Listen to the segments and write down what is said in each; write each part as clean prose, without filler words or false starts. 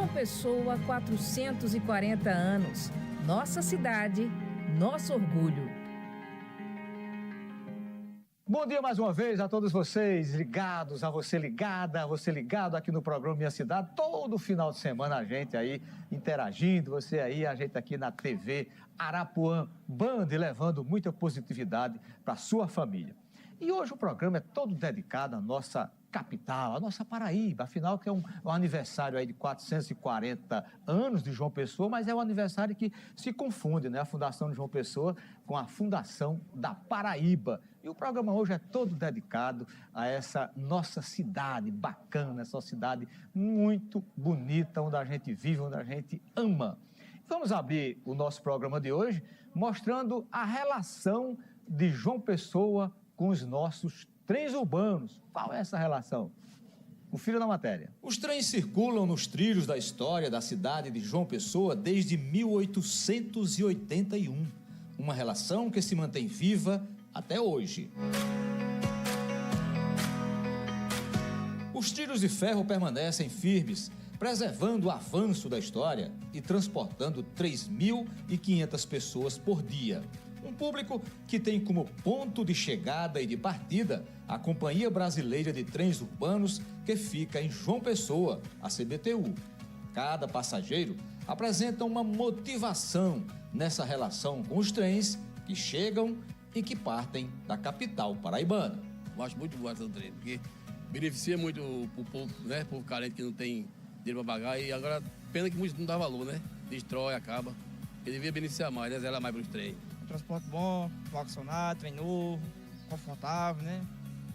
João Pessoa, 440 anos. Nossa cidade, nosso orgulho. Bom dia mais uma vez a todos vocês ligados, a você ligada, a você ligado aqui no programa Minha Cidade. Todo final de semana a gente aí interagindo, você aí, a gente aqui na TV Arapuã Band, levando muita positividade para a sua família. E hoje o programa é todo dedicado à nossa capital, à nossa Paraíba, afinal que é um aniversário aí de 440 anos de João Pessoa, mas é um aniversário que se confunde, né? A Fundação de João Pessoa com a Fundação da Paraíba. E o programa hoje é todo dedicado a essa nossa cidade bacana, essa cidade muito bonita, onde a gente vive, onde a gente ama. Vamos abrir o nosso programa de hoje mostrando a relação de João Pessoa com os nossos trens urbanos. Qual é essa relação? Confira na matéria. Os trens circulam nos trilhos da história da cidade de João Pessoa desde 1881. Uma relação que se mantém viva até hoje. Os trilhos de ferro permanecem firmes, preservando o avanço da história e transportando 3.500 pessoas por dia. Um público que tem como ponto de chegada e de partida a Companhia Brasileira de Trens Urbanos, que fica em João Pessoa, a CBTU. Cada passageiro apresenta uma motivação nessa relação com os trens que chegam e que partem da capital paraibana. Eu acho muito boa essa trem, porque beneficia muito o povo, né? O povo carente que não tem dinheiro para pagar, e agora pena que muitos não dá valor, né? Destrói, acaba. Ele devia beneficiar mais, né? Zelar mais para os trens. Transporte bom, ar-condicionado, trem novo, confortável, né?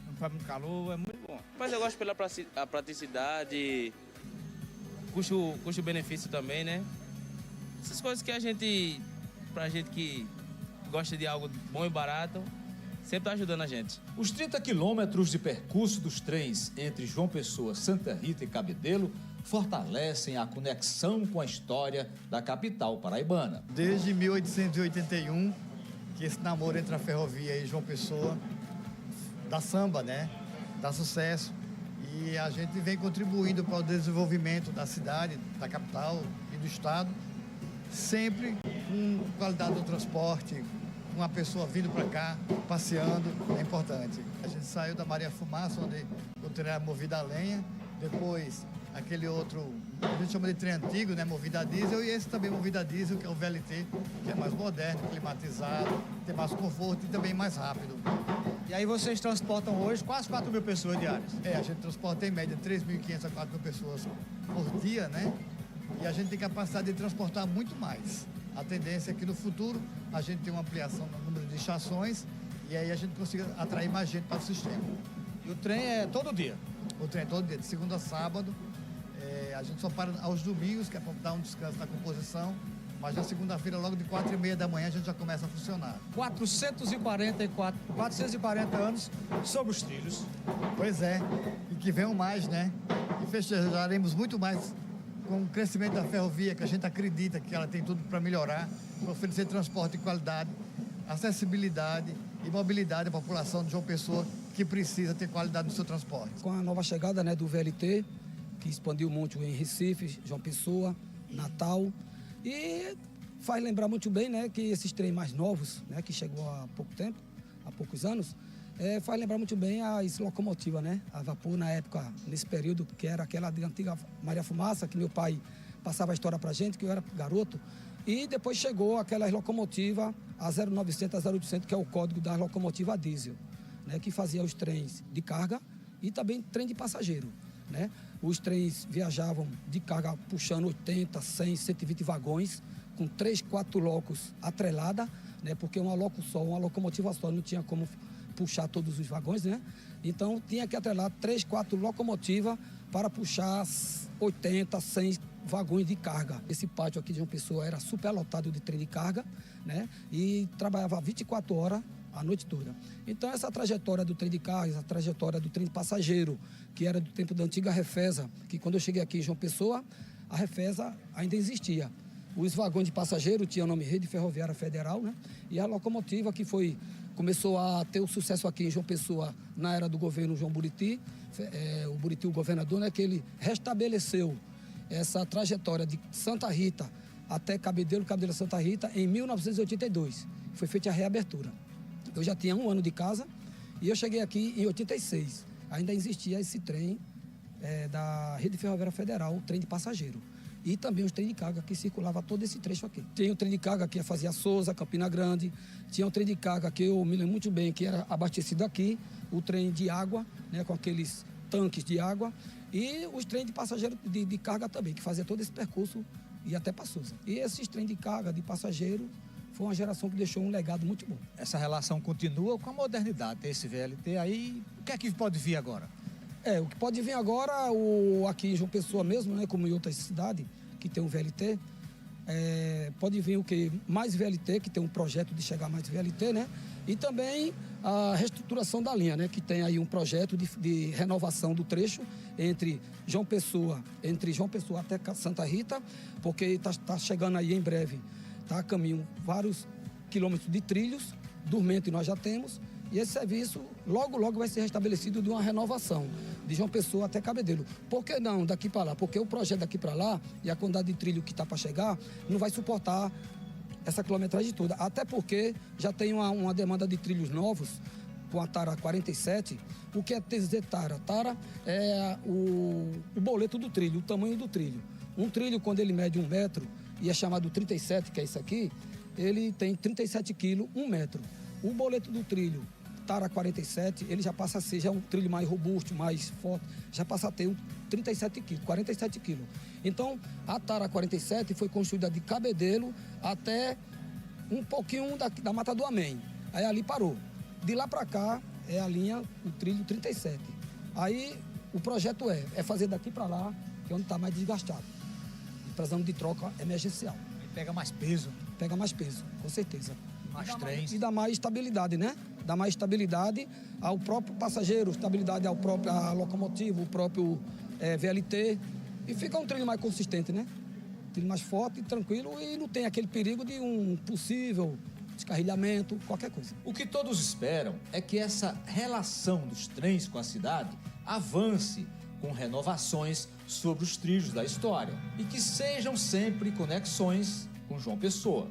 Não faz muito calor, é muito bom. Mas eu gosto pela praticidade, custo-benefício também, né? Essas coisas que pra gente que gosta de algo bom e barato, sempre tá ajudando a gente. Os 30 quilômetros de percurso dos trens entre João Pessoa, Santa Rita e Cabedelo fortalecem a conexão com a história da capital paraibana. Desde 1881, que esse namoro entre a ferrovia e João Pessoa dá samba, né? Dá sucesso. E a gente vem contribuindo para o desenvolvimento da cidade, da capital e do estado, sempre com qualidade do transporte, com a pessoa vindo para cá, passeando, é importante. A gente saiu da Maria Fumaça, onde o trem era movido a lenha, depois aquele outro, a gente chama de trem antigo, né, movido a diesel, e esse também movido a diesel, que é o VLT, que é mais moderno, climatizado, tem mais conforto e também mais rápido. E aí vocês transportam hoje quase 4.000 pessoas diárias? A gente transporta em média 3.500 a 4.000 pessoas por dia, né? E a gente tem capacidade de transportar muito mais. A tendência é que no futuro a gente tenha uma ampliação no número de estações e aí a gente consiga atrair mais gente para o sistema. E o trem é todo dia? O trem é todo dia, de segunda a sábado. A gente só para aos domingos, que é para dar um descanso na composição, mas na segunda-feira, logo de 4h30 da manhã, a gente já começa a funcionar. 440 anos sobre os trilhos. Pois é, e que venham mais, né? E festejaremos muito mais com o crescimento da ferrovia, que a gente acredita que ela tem tudo para melhorar, para oferecer transporte de qualidade, acessibilidade e mobilidade à população de João Pessoa, que precisa ter qualidade no seu transporte. Com a nova chegada, né, do VLT, que expandiu muito em Recife, João Pessoa, Natal, e faz lembrar muito bem, né, que esses trens mais novos, né, que chegou há pouco tempo, há poucos anos, faz lembrar muito bem as locomotivas, né, a vapor na época, nesse período, que era aquela de antiga Maria Fumaça, que meu pai passava a história pra gente, que eu era garoto, e depois chegou aquelas locomotivas, a 0900, a 0800, que é o código da locomotiva diesel, né, que fazia os trens de carga e também trem de passageiro, né? Os trens viajavam de carga puxando 80, 100, 120 vagões, com 3, 4 locos atrelada, né? Porque uma locomotiva só, não tinha como puxar todos os vagões, né? Então tinha que atrelar 3, 4 locomotivas para puxar 80, 100 vagões de carga. Esse pátio aqui de João Pessoa era superlotado de trem de carga, né? E trabalhava 24 horas a noite toda. Então essa trajetória do trem de carga, essa trajetória do trem de passageiro, que era do tempo da antiga Refesa, que quando eu cheguei aqui em João Pessoa, a Refesa ainda existia. Os vagões de passageiro tinham o nome Rede Ferroviária Federal, né? E a locomotiva que começou a ter o sucesso aqui em João Pessoa na era do governo João Buriti, o Buriti, o governador, né? Que ele restabeleceu essa trajetória de Santa Rita até Cabedelo Santa Rita em 1982. Foi feita a reabertura. Eu já tinha 1 ano de casa e eu cheguei aqui em 86. Ainda existia esse trem da Rede Ferroviária Federal, o trem de passageiro. E também os trem de carga que circulava todo esse trecho aqui. Tinha o trem de carga que fazia Souza, Campina Grande. Tinha o trem de carga que eu me lembro muito bem, que era abastecido aqui. O trem de água, né, com aqueles tanques de água. E os trens de passageiro de carga também, que fazia todo esse percurso e até para Souza. E esses trem de carga, de passageiro, foi uma geração que deixou um legado muito bom. Essa relação continua com a modernidade, tem esse VLT aí. O que é que pode vir agora? O que pode vir agora, aqui em João Pessoa mesmo, né, como em outras cidades, que tem um VLT, pode vir o quê? Mais VLT, que tem um projeto de chegar mais VLT, né? E também a reestruturação da linha, né? Que tem aí um projeto de renovação do trecho entre João Pessoa até Santa Rita, porque está chegando aí em breve, tá a caminho vários quilômetros de trilhos, dormente nós já temos, e esse serviço logo vai ser restabelecido de uma renovação de João Pessoa até Cabedelo. Por que não daqui para lá? Porque o projeto daqui para lá e a quantidade de trilho que está para chegar não vai suportar essa quilometragem toda. Até porque já tem uma demanda de trilhos novos com a Tara 47. O que é dizer Tara? Tara é o boleto do trilho, o tamanho do trilho. Um trilho, quando ele mede 1 metro e é chamado 37, que é isso aqui, ele tem 37 quilos, 1 metro. O boleto do trilho Tara 47, ele já passa a ser um trilho mais robusto, mais forte, já passa a ter 37 quilos, 47 quilos. Então, a Tara 47 foi construída de Cabedelo até um pouquinho da Mata do Amém. Aí ali parou. De lá para cá é a linha, o trilho 37. Aí o projeto é fazer daqui para lá, que é onde está mais desgastado. Precisamos de troca emergencial. Aí pega mais peso. Pega mais peso, com certeza. Mais trens. E dá mais estabilidade, né? Dá mais estabilidade ao próprio passageiro, estabilidade ao próprio locomotivo, o próprio VLT. E fica um trilho mais consistente, né? Trilho mais forte, tranquilo e não tem aquele perigo de um possível descarrilhamento, qualquer coisa. O que todos esperam é que essa relação dos trens com a cidade avance com renovações sobre os trilhos da história e que sejam sempre conexões com João Pessoa.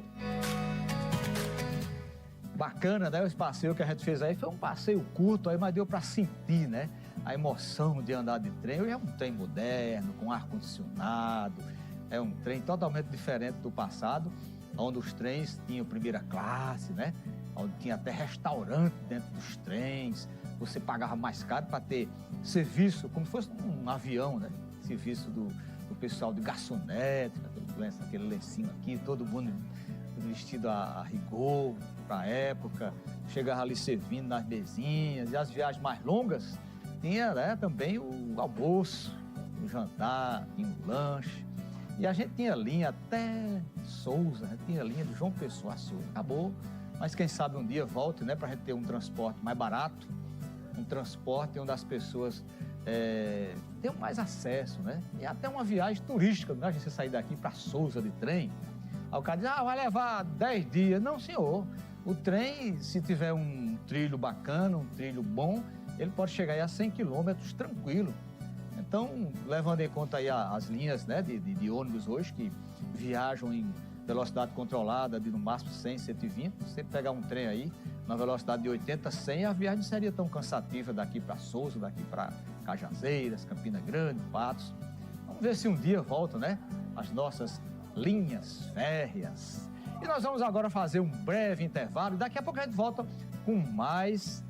Bacana, né? Esse passeio que a gente fez aí foi um passeio curto, aí, mas deu para sentir, né? A emoção de andar de trem. Hoje é um trem moderno, com ar-condicionado, é um trem totalmente diferente do passado, onde os trens tinham primeira classe, né? Onde tinha até restaurante dentro dos trens, você pagava mais caro para ter serviço, como se fosse um avião, né? Serviço do pessoal de garçonete, aquele lencinho aqui, todo mundo vestido a rigor para a época, chegava ali servindo nas mesinhas, e as viagens mais longas tinha, né, também o almoço, o jantar, tinha o lanche, e a gente tinha linha até Souza, a gente tinha linha de João Pessoa a Souza, acabou, mas quem sabe um dia volte, né, para a gente ter um transporte mais barato, um transporte onde as pessoas tenham mais acesso, né, e até uma viagem turística, não é a gente sair daqui para Souza de trem. Aí o cara diz, vai levar 10 dias. Não, senhor. O trem, se tiver um trilho bacana, um trilho bom, ele pode chegar aí a 100 quilômetros tranquilo. Então, levando em conta aí as linhas, né, de ônibus hoje, que viajam em velocidade controlada de no máximo 100, 120, você pegar um trem aí na velocidade de 80, 100, a viagem não seria tão cansativa daqui para Souza, daqui para Cajazeiras, Campina Grande, Patos. Vamos ver se um dia volta, né, as nossas linhas férreas. E nós vamos agora fazer um breve intervalo e daqui a pouco a gente volta com mais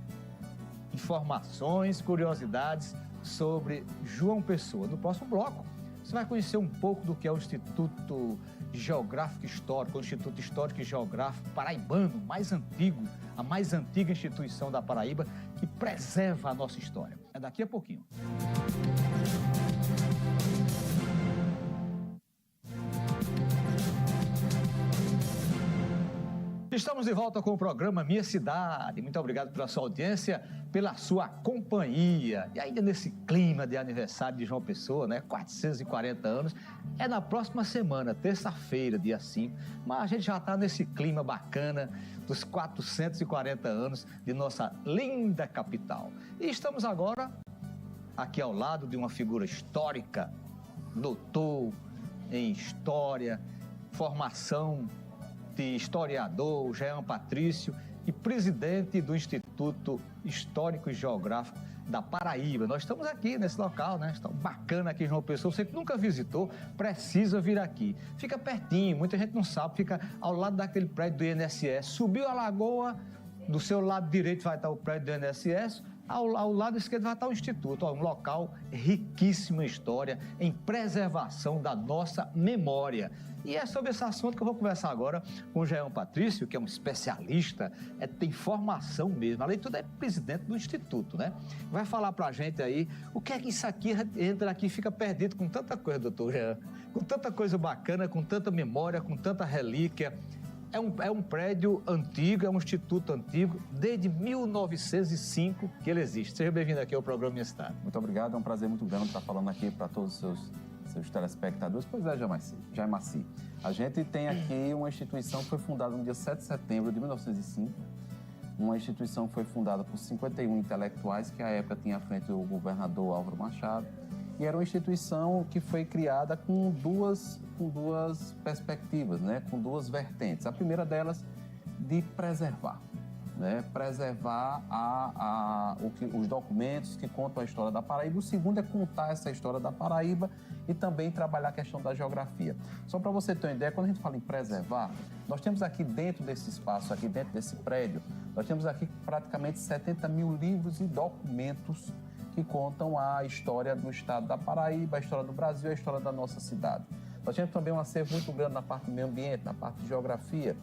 informações, curiosidades sobre João Pessoa. No próximo bloco, você vai conhecer um pouco do que é o Instituto Geográfico Histórico, o Instituto Histórico e Geográfico Paraibano, mais antigo, a mais antiga instituição da Paraíba, que preserva a nossa história. É daqui a pouquinho. Estamos de volta com o programa Minha Cidade. Muito obrigado pela sua audiência, pela sua companhia. E ainda nesse clima de aniversário de João Pessoa, né? 440 anos. É na próxima semana, terça-feira, dia 5. Mas a gente já está nesse clima bacana dos 440 anos de nossa linda capital. E estamos agora aqui ao lado de uma figura histórica doutor em História, formação de historiador, Jean Patrício, e presidente do Instituto Histórico e Geográfico da Paraíba. Nós estamos aqui nesse local, né? Está bacana aqui em João Pessoa. Você que nunca visitou, precisa vir aqui. Fica pertinho, muita gente não sabe, fica ao lado daquele prédio do INSS. Subiu a lagoa, do seu lado direito vai estar o prédio do INSS, ao lado esquerdo vai estar o Instituto, um local riquíssimo em história, em preservação da nossa memória. E é sobre esse assunto que eu vou conversar agora com o Jean Patrício, que é um especialista, tem formação mesmo, além de tudo é presidente do Instituto, né? Vai falar pra gente aí o que é que isso aqui entra aqui e fica perdido com tanta coisa, doutor Jean, com tanta coisa bacana, com tanta memória, com tanta relíquia. É um prédio antigo, é um instituto antigo, desde 1905 que ele existe. Seja bem-vindo aqui ao programa Minha Cidade. Muito obrigado, é um prazer muito grande estar falando aqui para todos os seus telespectadores. Pois é, Jair Maci. A gente tem aqui uma instituição que foi fundada no dia 7 de setembro de 1905, uma instituição que foi fundada por 51 intelectuais que à época tinha à frente o governador Álvaro Machado, e era uma instituição que foi criada com duas perspectivas, né? Com duas vertentes. A primeira delas, de preservar, né? Preservar os documentos que contam a história da Paraíba. O segundo é contar essa história da Paraíba e também trabalhar a questão da geografia. Só para você ter uma ideia, quando a gente fala em preservar, nós temos aqui dentro desse espaço, aqui dentro desse prédio, nós temos aqui praticamente 70 mil livros e documentos que contam a história do estado da Paraíba, a história do Brasil, a história da nossa cidade. Nós temos também um acervo muito grande na parte do meio ambiente, na parte de geografia.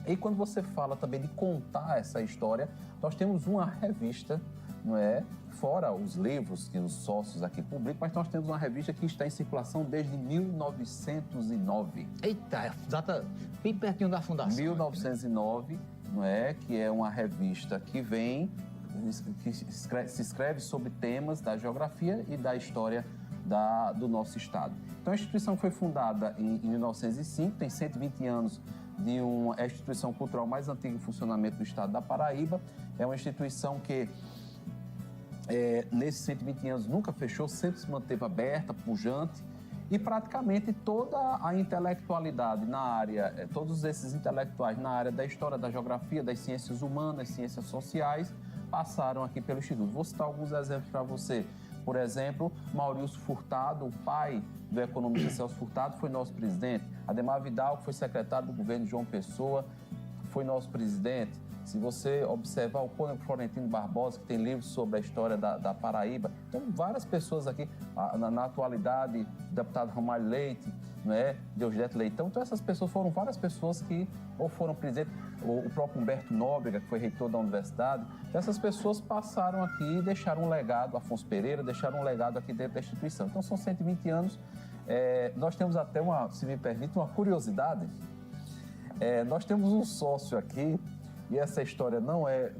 E quando você fala também de contar essa história, nós temos uma revista, não é? Fora os livros que os sócios aqui publicam, mas nós temos uma revista que está em circulação desde 1909. Eita, data bem pertinho da fundação. 1909, não é? Que é uma revista que se escreve sobre temas da geografia e da história do nosso estado. Então, a instituição foi fundada em 1905, tem 120 anos é a instituição cultural mais antiga em funcionamento do estado da Paraíba. É uma instituição que, nesses 120 anos, nunca fechou, sempre se manteve aberta, pujante, e praticamente toda a intelectualidade na área, todos esses intelectuais na área da história, da geografia, das ciências humanas, ciências sociais, passaram aqui pelo Instituto. Vou citar alguns exemplos para você. Por exemplo, Maurício Furtado, o pai do economista Celso Furtado, foi nosso presidente. Ademar Vidal, que foi secretário do governo de João Pessoa, foi nosso presidente. Se você observar o Cônego Florentino Barbosa, que tem livros sobre a história da Paraíba, então várias pessoas aqui, na atualidade, o deputado Ramalho Leite, né, Deusdedito Leitão, então essas pessoas foram várias pessoas que ou foram presidentes, o próprio Humberto Nóbrega, que foi reitor da universidade, então essas pessoas passaram aqui e deixaram um legado, Afonso Pereira, deixaram um legado aqui dentro da instituição. Então são 120 anos, nós temos até se me permite, uma curiosidade, nós temos um sócio aqui, e essa história não é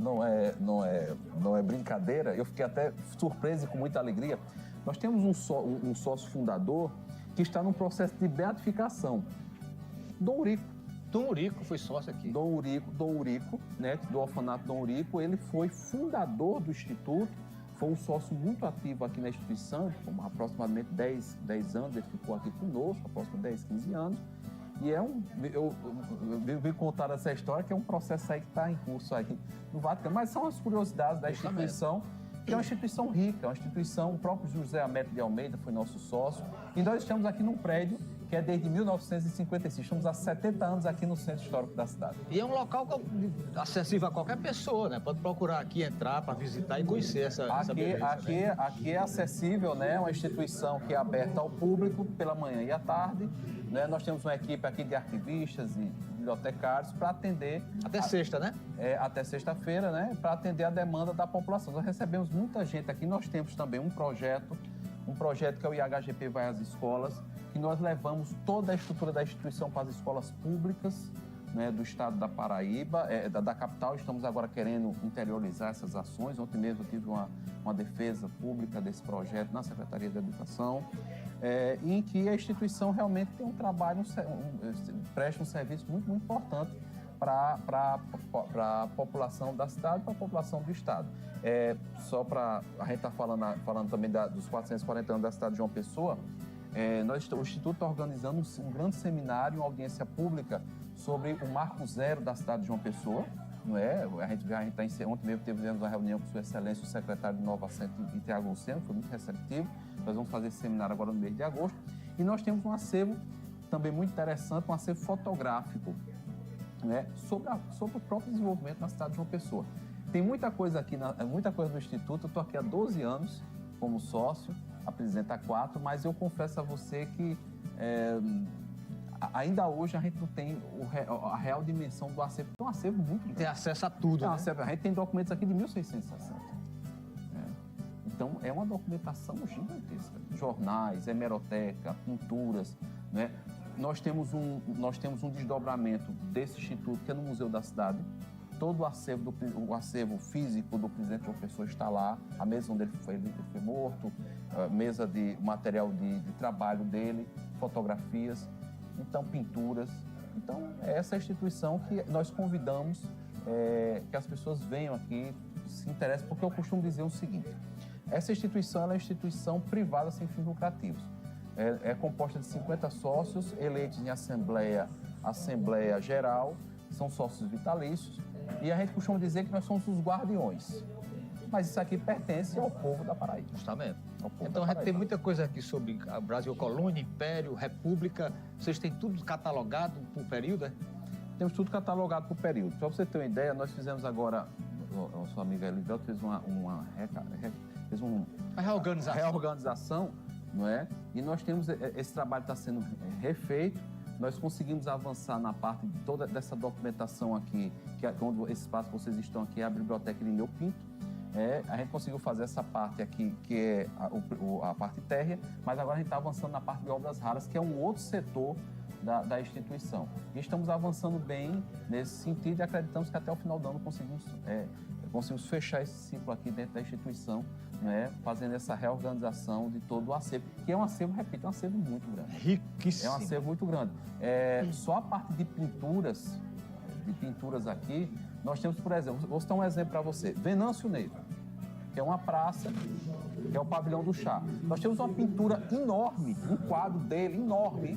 brincadeira, eu fiquei até surpreso e com muita alegria. Nós temos um sócio fundador que está num processo de beatificação. Dom Urico foi sócio aqui. Dom Urico, né, do orfanato Dom Urico, ele foi fundador do Instituto, foi um sócio muito ativo aqui na instituição, com aproximadamente 10 anos, ele ficou aqui conosco, aproximadamente 10, 15 anos. E eu vim contar essa história, que é um processo aí que está em curso aí no Vaticano. Mas são as curiosidades da instituição, que é uma instituição rica, é uma instituição, o próprio José Américo de Almeida foi nosso sócio. E nós estamos aqui num prédio que é desde 1956. Estamos há 70 anos aqui no Centro Histórico da cidade. E é um local acessível a qualquer pessoa, né? Pode procurar aqui, entrar para visitar e conhecer essa beleza. Aqui é acessível, né? É uma instituição que é aberta ao público pela manhã e à tarde. Né? Nós temos uma equipe aqui de arquivistas e bibliotecários para atender... Até sexta, né? Até sexta-feira, né? Para atender a demanda da população. Nós recebemos muita gente aqui. Nós temos também um projeto que é o IHGP Vai às Escolas, que nós levamos toda a estrutura da instituição para as escolas públicas, né, do estado da Paraíba, da capital. Estamos agora querendo interiorizar essas ações. Ontem mesmo eu tive uma defesa pública desse projeto na Secretaria de Educação, em que a instituição realmente tem um trabalho, presta um serviço muito, muito importante para a população da cidade, para a população do estado. Só para a gente estar falando também dos 440 anos da cidade de João Pessoa, O Instituto está organizando um grande seminário, uma audiência pública sobre o Marco Zero da cidade de João Pessoa. Não é? Ontem mesmo tivemos uma reunião com Sua Excelência, o secretário de Inovação e Tiago Luciano, foi muito receptivo. Nós vamos fazer esse seminário agora no mês de agosto. E nós temos um acervo também muito interessante, um acervo fotográfico, né? sobre o próprio desenvolvimento na cidade de João Pessoa. Tem muita coisa aqui, muita coisa do Instituto. Eu estou aqui há 12 anos como sócio, apresenta 4, mas eu confesso a você que ainda hoje a gente não tem a real dimensão do acervo. É um acervo muito grande. Tem acesso a tudo, né? A gente tem documentos aqui de 1660. Então, é uma documentação gigantesca. Jornais, hemeroteca, pinturas, né? Nós temos um desdobramento desse instituto, que é no Museu da Cidade. Todo o acervo físico do presidente João Pessoa está lá. A mesa onde ele foi morto, a mesa de material de trabalho dele, fotografias, então pinturas. Então, é essa instituição que nós convidamos que as pessoas venham aqui, se interessem, porque eu costumo dizer o seguinte: essa instituição é uma instituição privada sem fins lucrativos. É composta de 50 sócios, eleitos em assembleia geral, são sócios vitalícios, e a gente costuma dizer que nós somos os guardiões. Mas isso aqui pertence ao povo da Paraíba. Justamente. Então a gente tem muita coisa aqui sobre a Brasil Colônia, Império, República. Vocês têm tudo catalogado por período, é? Temos tudo catalogado por período. Para você ter uma ideia, nós fizemos agora, a sua amiga Elivelto fez uma reorganização, não é? E nós temos, esse trabalho está sendo refeito. Nós conseguimos avançar na parte de toda dessa documentação aqui, onde esse espaço que vocês estão aqui é a Biblioteca Irineu Pinto. A gente conseguiu fazer essa parte aqui, que é a parte térrea, mas agora a gente está avançando na parte de obras raras, que é um outro setor da instituição. E estamos avançando bem nesse sentido e acreditamos que até o final do ano conseguimos fechar esse ciclo aqui dentro da instituição, né, fazendo essa reorganização de todo o acervo, que é um acervo, repito, um acervo muito grande. Riquíssimo. É um acervo muito grande. Só a parte de pinturas aqui, nós temos, por exemplo, vou citar um exemplo para você, Venâncio Negro, que é uma praça, que é o Pavilhão do Chá. Nós temos uma pintura enorme, um quadro dele enorme,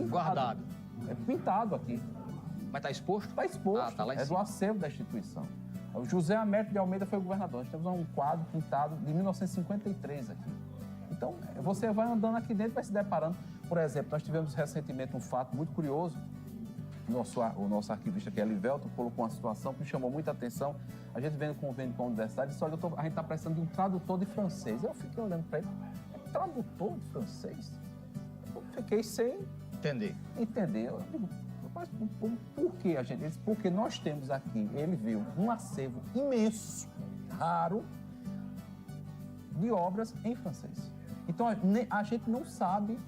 guardado. Pintado aqui. Mas está exposto? Está exposto, tá lá em é cima. do acervo da instituição. O José Américo de Almeida foi o governador. Nós temos um quadro pintado de 1953 aqui. Então, você vai andando aqui dentro e vai se deparando. Por exemplo, nós tivemos recentemente um fato muito curioso. O nosso arquivista, que é Elivelto, colocou uma situação que me chamou muita atenção. A gente vendo convênio com a universidade, disse: olha, a gente está precisando de um tradutor de francês. Eu fiquei olhando para ele: tradutor de francês? Eu fiquei sem entender. Eu digo: mas por que a gente? Ele disse: porque nós temos aqui, ele viu, um acervo imenso, raro, de obras em francês. Então, a gente não sabe,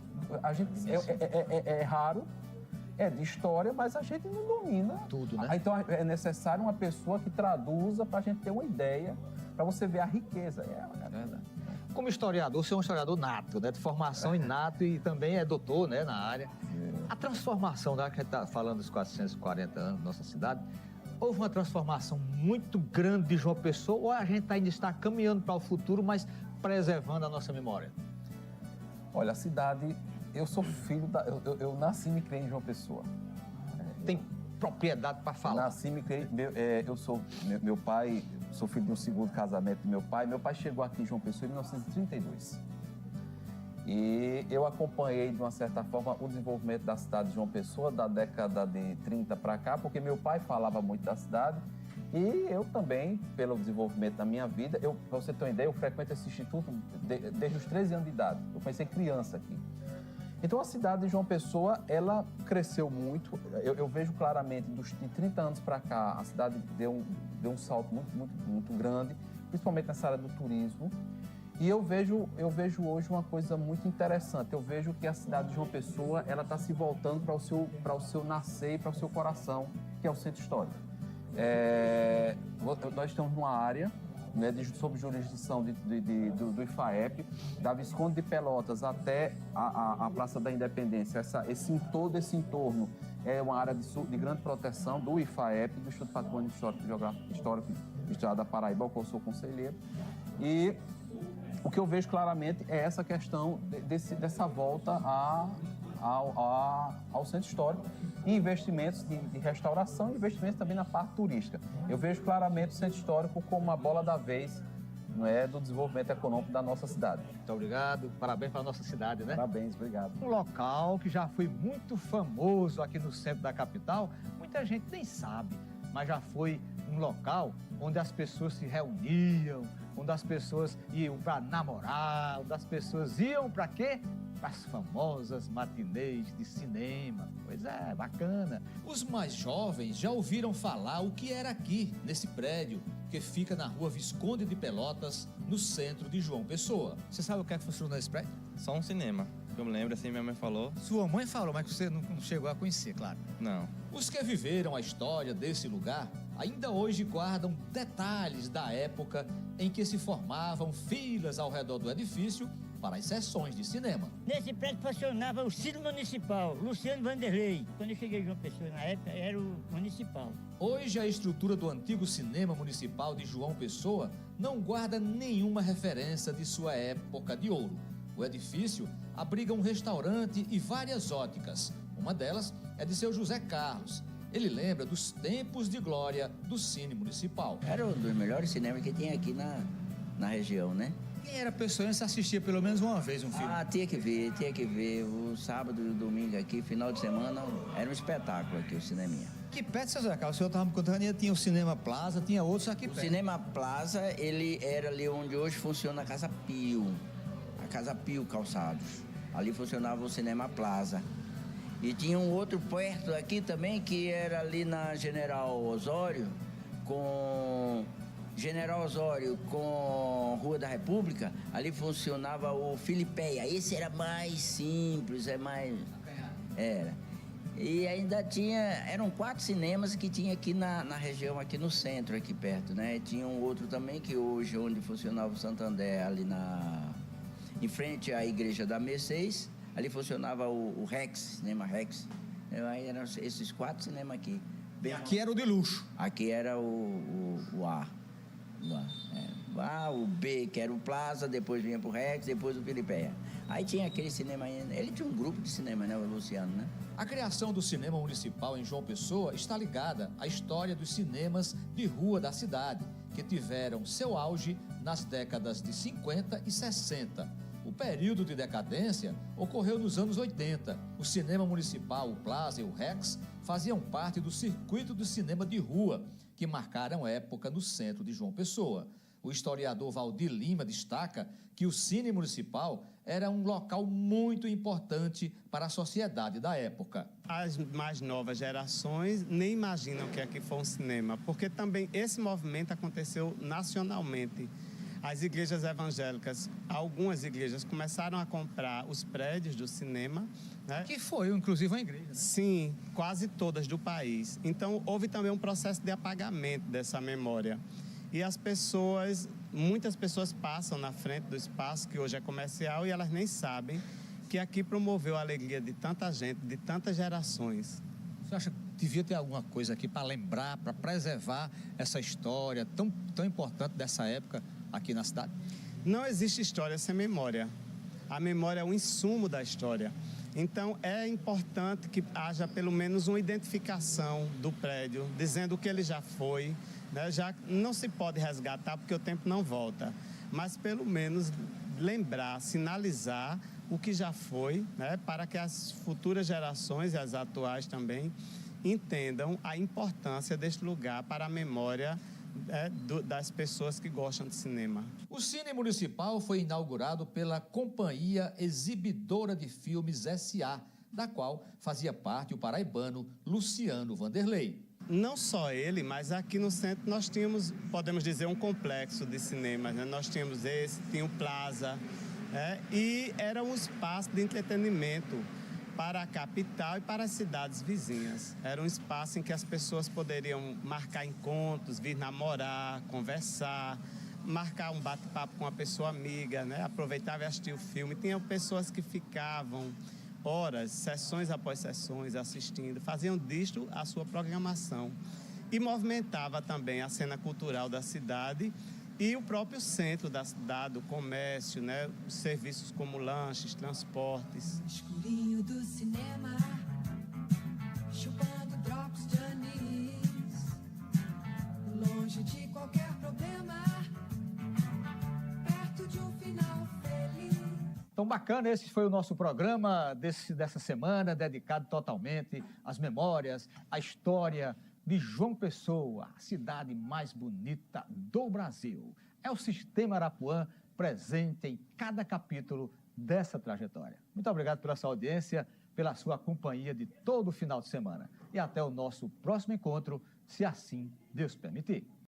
é raro, é de história, mas a gente não domina tudo, né? Então, é necessário uma pessoa que traduza para a gente ter uma ideia, para você ver a riqueza. É verdade. Como historiador, você é um historiador nato, né? De formação inato e também é doutor, né, na área. A transformação, da que a gente está falando dos 440 anos da nossa cidade, houve uma transformação muito grande de João Pessoa, ou a gente ainda está caminhando para o futuro, mas preservando a nossa memória? Olha, a cidade, eu sou filho eu nasci e me criei em João Pessoa. Tem propriedade para falar? Nasci e me criei, meu pai, sou filho de um segundo casamento do meu pai. Meu pai chegou aqui em João Pessoa em 1932. E eu acompanhei, de uma certa forma, o desenvolvimento da cidade de João Pessoa, da década de 30 para cá, porque meu pai falava muito da cidade. E eu também, pelo desenvolvimento da minha vida, para você ter uma ideia, eu frequento esse instituto desde os 13 anos de idade. Eu comecei criança aqui. Então, a cidade de João Pessoa, ela cresceu muito. Eu vejo claramente, de 30 anos para cá, a cidade deu um salto muito grande, principalmente nessa área do turismo. E eu vejo hoje uma coisa muito interessante. Eu vejo que a cidade de João Pessoa, ela está se voltando para o seu nascer e para o seu coração, que é o centro histórico. Nós estamos numa área, né, sob jurisdição do IFAEP, da Visconde de Pelotas até a Praça da Independência. Todo esse entorno é uma área de grande proteção do IFAEP, do Instituto Patrimônio Histórico e Geográfico Histórico do Estado da Paraíba, ao qual eu sou conselheiro. E O que eu vejo claramente é essa questão dessa volta ao centro histórico e investimentos de restauração e investimentos também na parte turística. Eu vejo claramente o centro histórico como uma bola da vez, não é, do desenvolvimento econômico da nossa cidade. Muito obrigado, parabéns para a nossa cidade, né? Parabéns, obrigado. Um local que já foi muito famoso aqui no centro da capital, muita gente nem sabe, mas já foi um local onde as pessoas se reuniam, onde as pessoas iam para namorar, onde as pessoas iam para quê? Para as famosas matinês de cinema. Pois é, bacana. Os mais jovens já ouviram falar o que era aqui, nesse prédio, que fica na rua Visconde de Pelotas, no centro de João Pessoa. Você sabe o que é que funciona nesse prédio? Só um cinema. Eu me lembro, assim, minha mãe falou. Sua mãe falou, mas você não chegou a conhecer, claro. Não. Os que viveram a história desse lugar ainda hoje guardam detalhes da época em que se formavam filas ao redor do edifício para as sessões de cinema. Nesse prédio funcionava o Cine Municipal, Luciano Vanderlei. Quando eu cheguei em João Pessoa, na época, era o municipal. Hoje, a estrutura do antigo cinema municipal de João Pessoa não guarda nenhuma referência de sua época de ouro. O edifício abriga um restaurante e várias óticas. Uma delas é de seu José Carlos. Ele lembra dos tempos de glória do Cine Municipal. Era um dos melhores cinemas que tinha aqui na região, né? Quem era pessoense assistia pelo menos uma vez um filme? Ah, tinha que ver. O sábado e o domingo aqui, final de semana, era um espetáculo aqui, o cineminha. Que perto, seu José Carlos? O senhor estava me contando, tinha o Cinema Plaza, tinha outros aqui perto. O Cinema Plaza, ele era ali onde hoje funciona a Casa Pio. A Casa Pio Calçados. Ali funcionava o Cinema Plaza. E tinha um outro perto aqui também, que era ali na General Osório, com Rua da República, ali funcionava o Filipeia. Esse era mais simples, Era. E ainda eram 4 cinemas que tinha aqui na região, aqui no centro, aqui perto, né? Tinha um outro também que hoje, onde funcionava o Santander, ali em frente à igreja da Mercedes, ali funcionava o Rex, Cinema Rex. Aí eram esses 4 cinemas aqui. Aqui era o de luxo. Aqui era o A. O A, o B, que era o Plaza, depois vinha pro Rex, depois o Filipeia. Aí tinha aquele cinema ainda. Ele tinha um grupo de cinema, né? O Luciano, né? A criação do cinema municipal em João Pessoa está ligada à história dos cinemas de rua da cidade, que tiveram seu auge nas décadas de 50 e 60. O período de decadência ocorreu nos anos 80. O cinema municipal, o Plaza e o Rex faziam parte do circuito do cinema de rua, que marcaram época no centro de João Pessoa. O historiador Valdir Lima destaca que o Cine Municipal era um local muito importante para a sociedade da época. As mais novas gerações nem imaginam que aqui foi um cinema, porque também esse movimento aconteceu nacionalmente. As igrejas evangélicas, algumas igrejas começaram a comprar os prédios do cinema, né? Que foi, inclusive, uma igreja, né? Sim, quase todas do país. Então, houve também um processo de apagamento dessa memória. E muitas pessoas passam na frente do espaço, que hoje é comercial, e elas nem sabem que aqui promoveu a alegria de tanta gente, de tantas gerações. Você acha que devia ter alguma coisa aqui para lembrar, para preservar essa história tão importante dessa época aqui na cidade? Não existe história sem memória. A memória é o insumo da história. Então, é importante que haja pelo menos uma identificação do prédio, dizendo o que ele já foi, né? Já não se pode resgatar porque o tempo não volta, mas pelo menos lembrar, sinalizar o que já foi, né? Para que as futuras gerações e as atuais também entendam a importância deste lugar para a memória das pessoas que gostam de cinema. O Cine Municipal foi inaugurado pela Companhia Exibidora de Filmes S.A., da qual fazia parte o paraibano Luciano Vanderlei. Não só ele, mas aqui no centro nós tínhamos, podemos dizer, um complexo de cinemas, né? Nós tínhamos tinha o Plaza, e era um espaço de entretenimento para a capital e para as cidades vizinhas. Era um espaço em que as pessoas poderiam marcar encontros, vir namorar, conversar, marcar um bate-papo com uma pessoa amiga, né? Aproveitava e assistia o filme. Tinha pessoas que ficavam horas, sessões após sessões, assistindo, faziam disto a sua programação. E movimentava também a cena cultural da cidade E o próprio centro da cidade, o comércio, né? Serviços como lanches, transportes. Escurinho do cinema, chupando drops de anis, longe de qualquer problema, perto de um final feliz. Então, bacana, esse foi o nosso programa dessa semana, dedicado totalmente às memórias, à história de João Pessoa, a cidade mais bonita do Brasil. É o Sistema Arapuã presente em cada capítulo dessa trajetória. Muito obrigado pela sua audiência, pela sua companhia de todo o final de semana. E até o nosso próximo encontro, se assim Deus permitir.